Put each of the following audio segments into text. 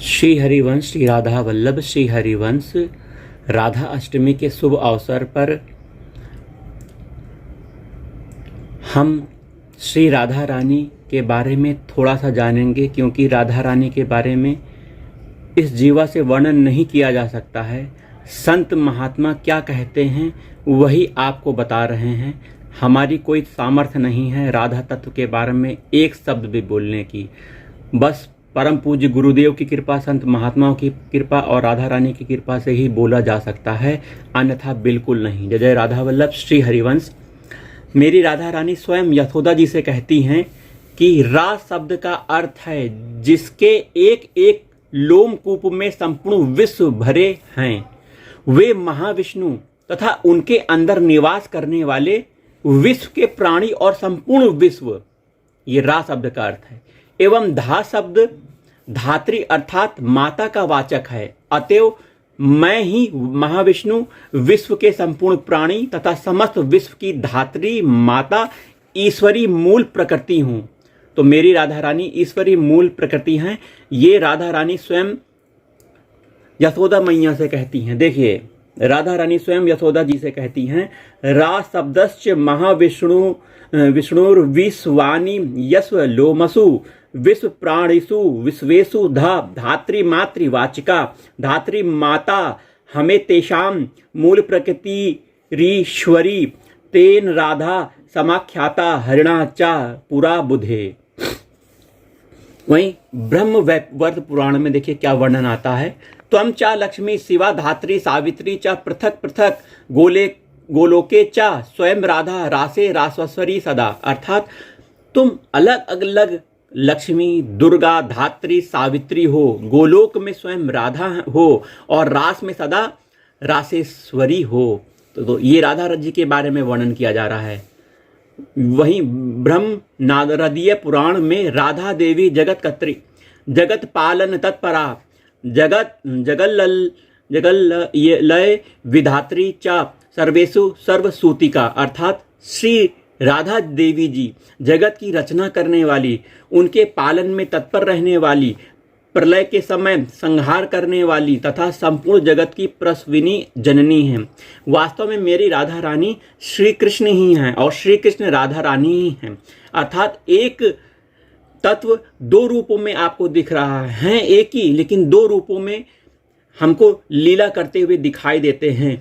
श्री हरिवंश श्री राधा वल्लभ श्री हरिवंश राधा अष्टमी के शुभ अवसर पर हम श्री राधा रानी के बारे में थोड़ा सा जानेंगे, क्योंकि राधा रानी के बारे में इस जीवा से वर्णन नहीं किया जा सकता है। संत महात्मा क्या कहते हैं वही आपको बता रहे हैं। हमारी कोई सामर्थ्य नहीं है राधा तत्व के बारे में एक शब्द भी बोलने की। बस परम पूज्य गुरुदेव की कृपा, संत महात्माओं की कृपा और राधा रानी की कृपा से ही बोला जा सकता है, अन्यथा बिल्कुल नहीं। जय जय राधा वल्लभ श्री हरिवंश। मेरी राधा रानी स्वयं यशोदा जी से कहती हैं कि रा शब्द का अर्थ है जिसके एक एक लोमकूप में संपूर्ण विश्व भरे हैं। वे महाविष्णु तथा उनके अंदर निवास करने वाले विश्व के प्राणी और संपूर्ण विश्व, ये रा शब्द का अर्थ है। एवं धा शब्द धात्री अर्थात माता का वाचक है। अतएव मैं ही महाविष्णु विश्व के संपूर्ण प्राणी तथा समस्त विश्व की धात्री माता ईश्वरी मूल प्रकृति हूं। तो मेरी राधा रानी ईश्वरी मूल प्रकृति हैं। ये राधा रानी स्वयं यशोदा मैया से कहती हैं। देखिए, राधा रानी स्वयं यशोदा जी से कहती हैं, रा शब्दश्च महाविष्णु विश्ववाणी यस्व लोमसु विश्व प्राणिषु विश्वेषु धात्री मातृवाचिका धात्री माता हमें तेषाम मूल प्रकृति रीश्वरी तेन राधा समाख्याता हरिणा चा पुरा बुधे। वहीं ब्रह्म वर्त पुराण में देखिए क्या वर्णन आता है। त्वं चा लक्ष्मी शिवा धात्री सावित्री चा पृथक पृथक गोलोके चा स्वयं राधा रासे रास्वस्वरी सदा। अर्थात तुम अलग अलग लक्ष्मी, दुर्गा, धात्री, सावित्री हो, गोलोक में स्वयं राधा हो और रास में सदा रासेश्वरी हो। तो ये राधा जी के बारे में वर्णन किया जा रहा है। वहीं ब्रह्म नारदीय पुराण में राधा देवी जगत कत्री जगत पालन तत्परा जगल्लय विधात्री चा सर्वेषु सर्वसूतिका। अर्थात श्री राधा देवी जी जगत की रचना करने वाली, उनके पालन में तत्पर रहने वाली, प्रलय के समय संहार करने वाली तथा संपूर्ण जगत की प्रसविनी जननी हैं। वास्तव में मेरी राधा रानी श्री कृष्ण ही हैं और श्री कृष्ण राधा रानी ही हैं। अर्थात एक तत्व दो रूपों में आपको दिख रहा है, एक ही लेकिन दो रूपों में हमको लीला करते हुए दिखाई देते हैं।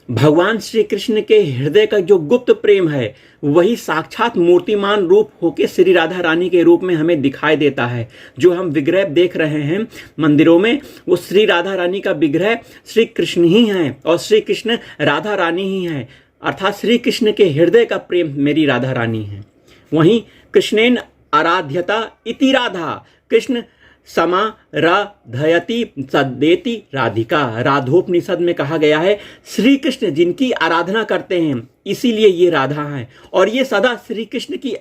भगवान श्री कृष्ण के हृदय का जो गुप्त प्रेम है वही साक्षात मूर्तिमान रूप होके श्री राधा रानी के रूप में हमें दिखाई देता है। जो हम विग्रह देख रहे हैं मंदिरों में, वो श्री राधा रानी का विग्रह श्री कृष्ण ही हैं और श्री कृष्ण राधा रानी ही हैं। अर्थात श्री कृष्ण के हृदय का प्रेम मेरी राधा रानी है। वहीं कृष्णेन आराध्यता इति राधा, कृष्ण समाराधयति सदेति राधिका। राधोपनिषद में कहा गया है श्री कृष्ण जिनकी आराधना करते हैं इसीलिए ये राधा हैं, और ये सदा श्री कृष्ण की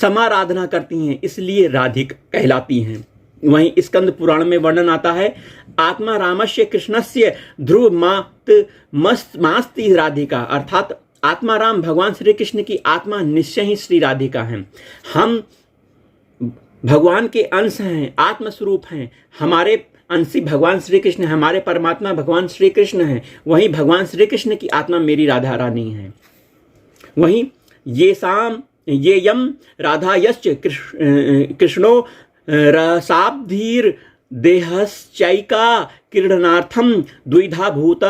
समाराधना करती हैं इसलिए राधिका कहलाती हैं। वहीं स्कंद पुराण में वर्णन आता है, आत्मा रामस्य कृष्णस्य ध्रुव मास्ति राधिका। अर्थात आत्मा राम भगवान श्री कृष्ण की आत्मा निश्चय ही श्री राधिका हैं। हम भगवान के अंश हैं, आत्मस्वरूप हैं। हमारे अंशी भगवान श्री कृष्ण, हमारे परमात्मा भगवान श्री कृष्ण हैं। वहीं भगवान श्री कृष्ण की आत्मा मेरी राधा रानी है। वहीं ये यम राधा यश्च कृष्णो रसाब्धीर देहश्चैका क्रीडनार्थम द्विधा भूत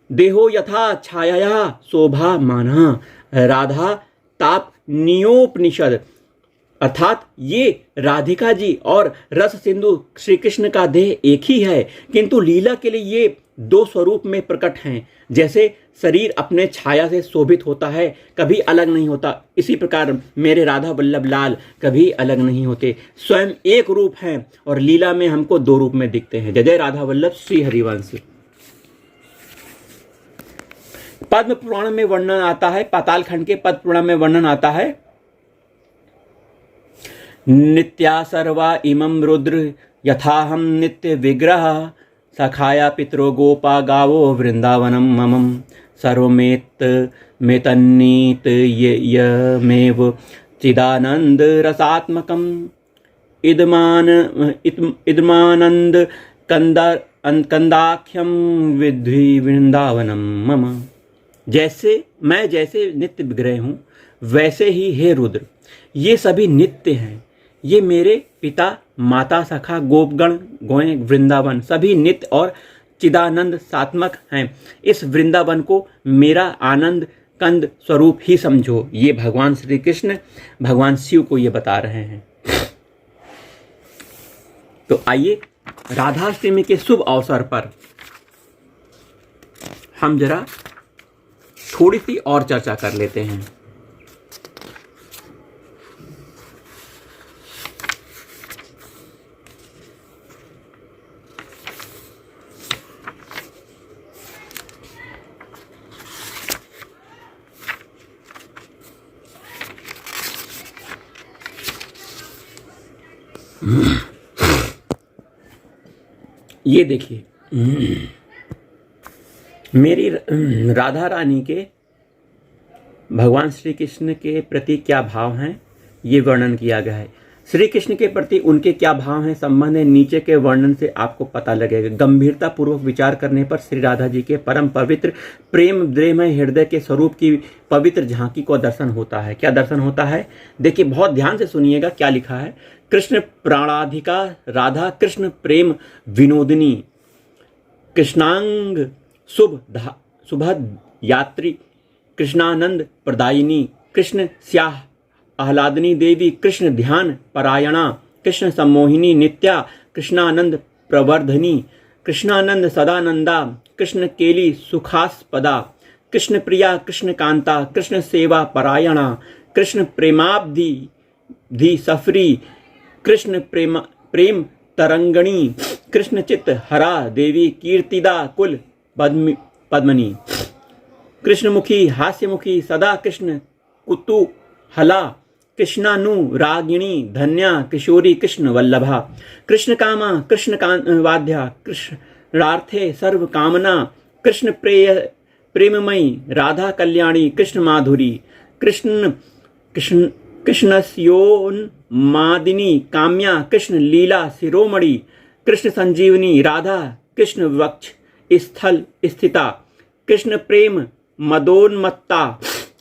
देहो यथा छाया शोभा माना। राधा ताप नियोपनिषद। अर्थात ये राधिका जी और रस सिंधु श्री कृष्ण का देह एक ही है, किंतु लीला के लिए ये दो स्वरूप में प्रकट हैं। जैसे शरीर अपने छाया से शोभित होता है, कभी अलग नहीं होता, इसी प्रकार मेरे राधा वल्लभ लाल कभी अलग नहीं होते, स्वयं एक रूप हैं और लीला में हमको दो रूप में दिखते हैं। जय जय राधा वल्लभ श्री हरिवंश। पद्म पुराण में वर्णन आता है, पाताल खंड के पद्म पुराण में वर्णन आता है, नित्या सर्वा इमं रुद्र यथाहम नित्य विग्रह सखाया पितरो गोपा गावो वृंदावनम ममम सर्वमेत मेतन्नीत यमेव चिदानंद रसात्मकम। इदमानंद कंदाख्यम विद्धि वृंदावनम मम। जैसे नित्य विग्रह हूँ, वैसे ही हे रुद्र ये सभी नित्य हैं। ये मेरे पिता माता सखा गोपगण गोए वृंदावन सभी नित्य और चिदानंद सात्मक हैं। इस वृंदावन को मेरा आनंद कंद स्वरूप ही समझो। ये भगवान श्री कृष्ण भगवान शिव को ये बता रहे हैं। तो आइए राधाष्टमी के शुभ अवसर पर हम जरा थोड़ी सी और चर्चा कर लेते हैं। ये देखिए मेरी राधा रानी के भगवान श्री कृष्ण के प्रति क्या भाव हैं, ये वर्णन किया गया है। श्री कृष्ण के प्रति उनके क्या भाव हैं संबंध है, नीचे के वर्णन से आपको पता लगेगा। गंभीरता पूर्वक विचार करने पर श्री राधा जी के परम पवित्र प्रेम द्रेमय हृदय के स्वरूप की पवित्र झांकी को दर्शन होता है। क्या दर्शन होता है? देखिए बहुत ध्यान से सुनिएगा क्या लिखा है। कृष्ण प्राणाधिका राधा कृष्ण प्रेम विनोदिनी कृष्णांग सुभद यात्री कृष्णानंद प्रदायिनी कृष्ण स्याह आह्लादनी देवी कृष्ण ध्यान परायणा कृष्ण सम्मोहिनी नित्या कृष्णानंद प्रवर्धनी कृष्णानंद सदानंदा कृष्ण केली सुखास्पदा कृष्ण प्रिया कृष्ण कांता कृष्ण सेवा परायणा कृष्ण प्रेमाब्धि धी सफरी कृष्ण प्रेम तरंगणी कृष्ण चित्त हरा देवी कीर्तिदा कुल पद्मनी कृष्णमुखी हास्यमुखी सदा कृष्ण कुतूहला कृष्णानु रागिणी धन्या किशोरी कृष्ण वल्लभा कृष्ण कामा कृष्ण वाद्या कृष्णार्थे सर्व कामना कृष्ण प्रेममयी राधा कल्याणी कृष्ण माधुरी कृष्णस्योन्मादिनी काम्या कृष्ण लीला शिरोमणि कृष्ण संजीवनी राधा कृष्ण वक्ष स्थल स्थिता कृष्ण प्रेम मदोन्मत्ता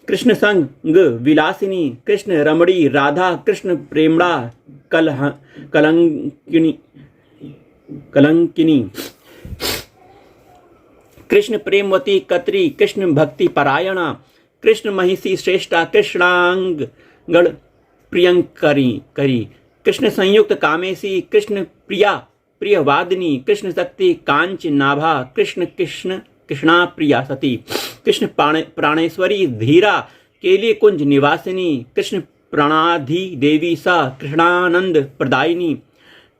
कृष्ण संग विलासिनी कृष्ण रमणी राधा कृष्ण प्रेमणा कलंकिनी कृष्ण प्रेमवती कत्री कृष्ण भक्ति परायणा कृष्ण महिषी श्रेष्ठा कृष्णांग गण प्रियंकरी कृष्ण संयुक्त कामेशी कृष्ण प्रिया प्रियवादिनी कृष्ण शक्ति कांच नाभा कृष्णा प्रिया सती कृष्ण प्राणेश्वरी धीरा केली कुंज निवासिनी कृष्ण प्राणाधि देवी सा कृष्णानंद प्रदायिनी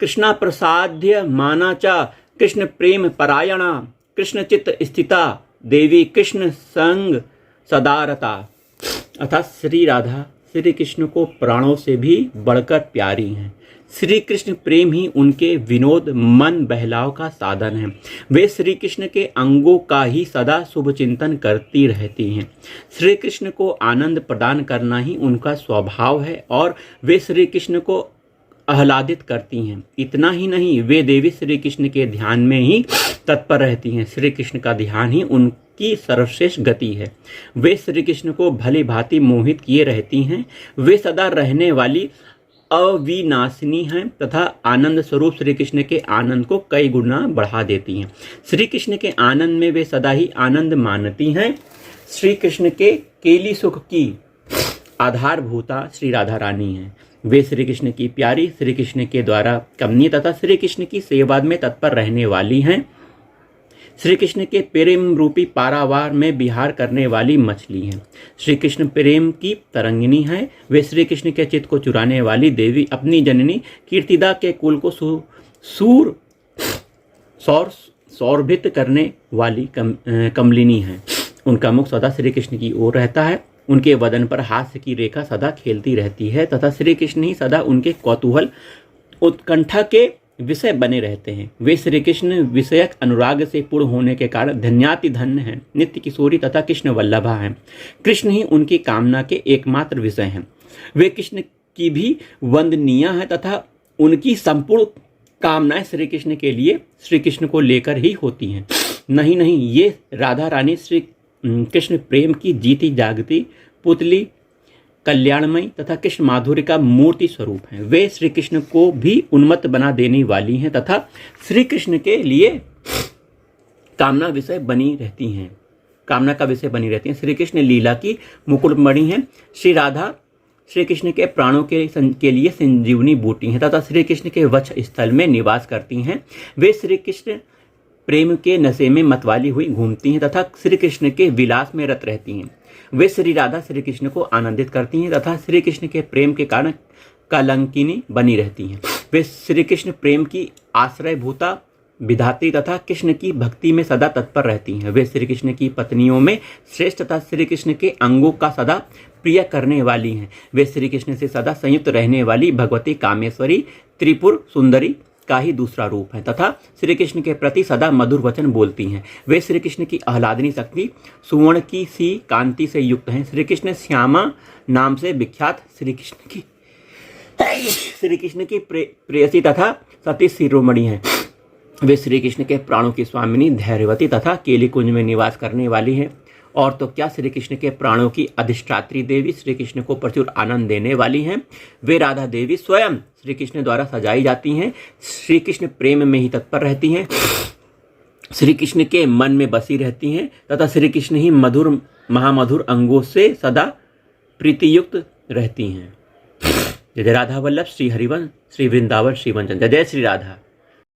कृष्णा प्रसाद्य मानाचा कृष्ण प्रेम परायणा कृष्ण चित्त स्थिता देवी कृष्ण संग सदारता। अर्थात श्री राधा श्री कृष्ण को प्राणों से भी बढ़कर प्यारी हैं। श्री कृष्ण प्रेम ही उनके विनोद मन बहलाव का साधन है। वे श्री कृष्ण के अंगों का ही सदा शुभ चिंतन करती रहती हैं। श्री कृष्ण को आनंद प्रदान करना ही उनका स्वभाव है और वे श्री कृष्ण को आह्लादित करती हैं। इतना ही नहीं, वे देवी श्री कृष्ण के ध्यान में ही तत्पर रहती हैं। श्री कृष्ण का ध्यान ही उनकी सर्वश्रेष्ठ गति है। वे श्री कृष्ण को भली भांति मोहित किए रहती हैं। वे सदा रहने वाली अविनाशिनी हैं तथा आनंद स्वरूप श्री कृष्ण के आनंद को कई गुना बढ़ा देती हैं। श्री कृष्ण के आनंद में वे सदा ही आनंद मानती हैं। श्री कृष्ण के केली सुख की आधारभूता श्री राधा रानी हैं। वे श्री कृष्ण की प्यारी, श्री कृष्ण के द्वारा कमनीय तथा श्री कृष्ण की सेवा में तत्पर रहने वाली हैं। श्री कृष्ण के प्रेम रूपी पारावार में विहार करने वाली मछली हैं। श्री कृष्ण प्रेम की तरंगिनी है। वे श्री कृष्ण के चित्त को चुराने वाली देवी अपनी जननी कीर्तिदा के कुल को सौरभित करने वाली कमलिनी है। उनका मुख सदा श्री कृष्ण की ओर रहता है। उनके वदन पर हास्य की रेखा सदा खेलती रहती है तथा श्री कृष्ण ही सदा उनके कौतूहल उत्कंठा के विषय बने रहते हैं। वे श्री कृष्ण विषयक अनुराग से पूर्ण होने के कारण धन्याति धन्य हैं, नित्य किशोरी तथा कृष्ण वल्लभा हैं। कृष्ण ही उनकी कामना के एकमात्र विषय हैं। वे कृष्ण की भी वंदनीय हैं तथा उनकी संपूर्ण कामनाएं श्री कृष्ण के लिए श्री कृष्ण को लेकर ही होती हैं। नहीं, ये राधा रानी श्री कृष्ण प्रेम की जीती जागती पुतली, कल्याणमयी तथा कृष्ण माधुर्य का मूर्ति स्वरूप हैं। वे श्री कृष्ण को भी उन्मत्त बना देने वाली हैं तथा श्री कृष्ण के लिए कामना का विषय बनी रहती हैं। श्री कृष्ण लीला की मुकुटमणि हैं। श्री राधा श्री कृष्ण के प्राणों के लिए संजीवनी बूटी हैं तथा श्री कृष्ण के वक्ष स्थल में निवास करती हैं। वे श्री कृष्ण प्रेम के नशे में मतवाली हुई घूमती हैं तथा श्री कृष्ण के विलास में रत रहती हैं। वे श्री राधा श्री कृष्ण को आनंदित करती हैं तथा श्री कृष्ण के प्रेम के कारण कलंकिनी बनी रहती हैं। वे श्री कृष्ण प्रेम की आश्रयभूता, विधात्री तथा कृष्ण की भक्ति में सदा तत्पर रहती हैं। वे श्री कृष्ण की पत्नियों में श्रेष्ठ तथा श्री कृष्ण के अंगों का सदा प्रिय करने वाली हैं। वे श्री कृष्ण से सदा संयुक्त रहने वाली भगवती कामेश्वरी, त्रिपुर सुंदरी का ही दूसरा रूप है तथा श्री कृष्ण के प्रति सदा मधुर वचन बोलती हैं। वे श्री कृष्ण की आह्लादनी शक्ति, सुवर्ण की सी कांति से युक्त हैं। श्री कृष्ण श्यामा नाम से विख्यात श्री कृष्ण की प्रेयसी तथा सती शिरोमणि हैं। वे श्री कृष्ण के प्राणों की स्वामिनी, धैर्यवती तथा केली कुंज में निवास करने वाली हैं। और तो क्या, श्री कृष्ण के प्राणों की अधिष्ठात्री देवी श्री कृष्ण को प्रचुर आनंद देने वाली हैं। वे राधा देवी स्वयं श्री कृष्ण द्वारा सजाई जाती हैं। श्री कृष्ण प्रेम में ही तत्पर रहती हैं, श्री कृष्ण के मन में बसी रहती हैं तथा श्री कृष्ण ही मधुर महामधुर अंगों से सदा प्रीतियुक्त रहती हैं। जय जय राधा वल्लभ श्री हरिवंश श्री वृंदावन श्री वंचन। जय जय श्री राधा।